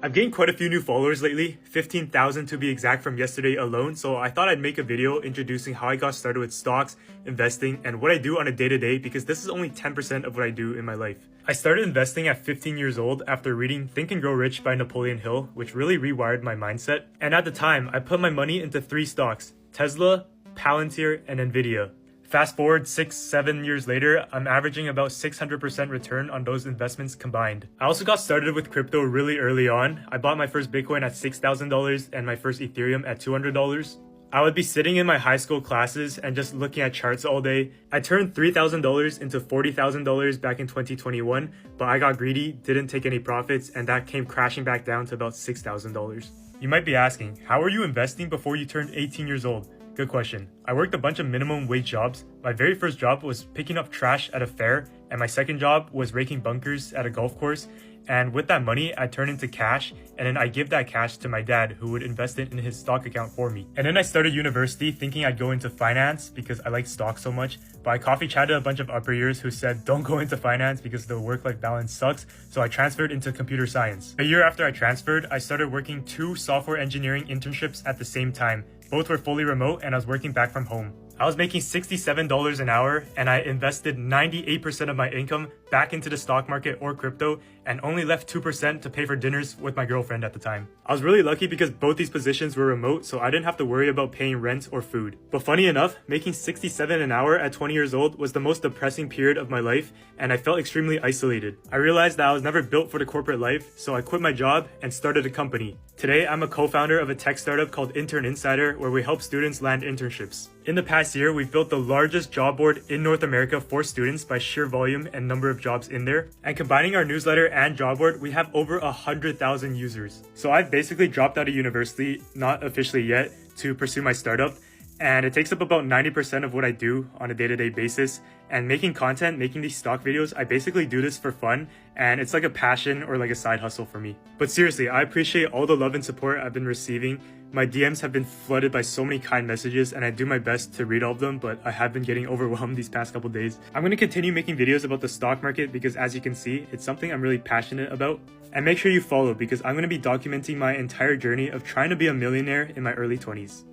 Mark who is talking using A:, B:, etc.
A: I've gained quite a few new followers lately, 15,000 to be exact from yesterday alone, so I thought I'd make a video introducing how I got started with stocks, investing, and what I do on a day-to-day because this is only 10% of what I do in my life. I started investing at 15 years old after reading Think and Grow Rich by Napoleon Hill, which really rewired my mindset. And at the time, I put my money into 3 stocks: Tesla, Palantir, and Nvidia. Fast forward 6-7 years later, I'm averaging about 600% return on those investments combined. I also got started with crypto really early on. I bought my first Bitcoin at $6,000 and my first Ethereum at $200. I would be sitting in my high school classes and just looking at charts all day. I turned $3,000 into $40,000 back in 2021, but I got greedy, didn't take any profits, and that came crashing back down to about $6,000. You might be asking, how were you investing before you turned 18 years old? Good question. I worked a bunch of minimum wage jobs. My very first job was picking up trash at a fair, and my second job was raking bunkers at a golf course. And with that money, I turned into cash, and then I give that cash to my dad, who would invest it in his stock account for me. And then I started university thinking I'd go into finance because I like stocks so much, but I coffee chatted a bunch of upper years who said don't go into finance because the work-life balance sucks, so I transferred into computer science. A year after I transferred, I started working 2 software engineering internships at the same time. Both were fully remote and I was working back from home. I was making $67 an hour and I invested 98% of my income back into the stock market or crypto and only left 2% to pay for dinners with my girlfriend at the time. I was really lucky because both these positions were remote, so I didn't have to worry about paying rent or food. But funny enough, making $67 an hour at 20 years old was the most depressing period of my life and I felt extremely isolated. I realized that I was never built for the corporate life, so I quit my job and started a company. Today, I'm a co-founder of a tech startup called Intern Insider where we help students land internships. In the past year, we've built the largest job board in North America for students by sheer volume and number of jobs in there. And combining our newsletter and job board, we have over 100,000 users. So I've basically dropped out of university, not officially yet, to pursue my startup. And it takes up about 90% of what I do on a day-to-day basis. And making content, making these stock videos, I basically do this for fun. And it's like a passion or like a side hustle for me. But seriously, I appreciate all the love and support I've been receiving. My DMs have been flooded by so many kind messages and I do my best to read all of them, but I have been getting overwhelmed these past couple days. I'm going to continue making videos about the stock market because as you can see, it's something I'm really passionate about. And make sure you follow because I'm going to be documenting my entire journey of trying to be a millionaire in my early 20s.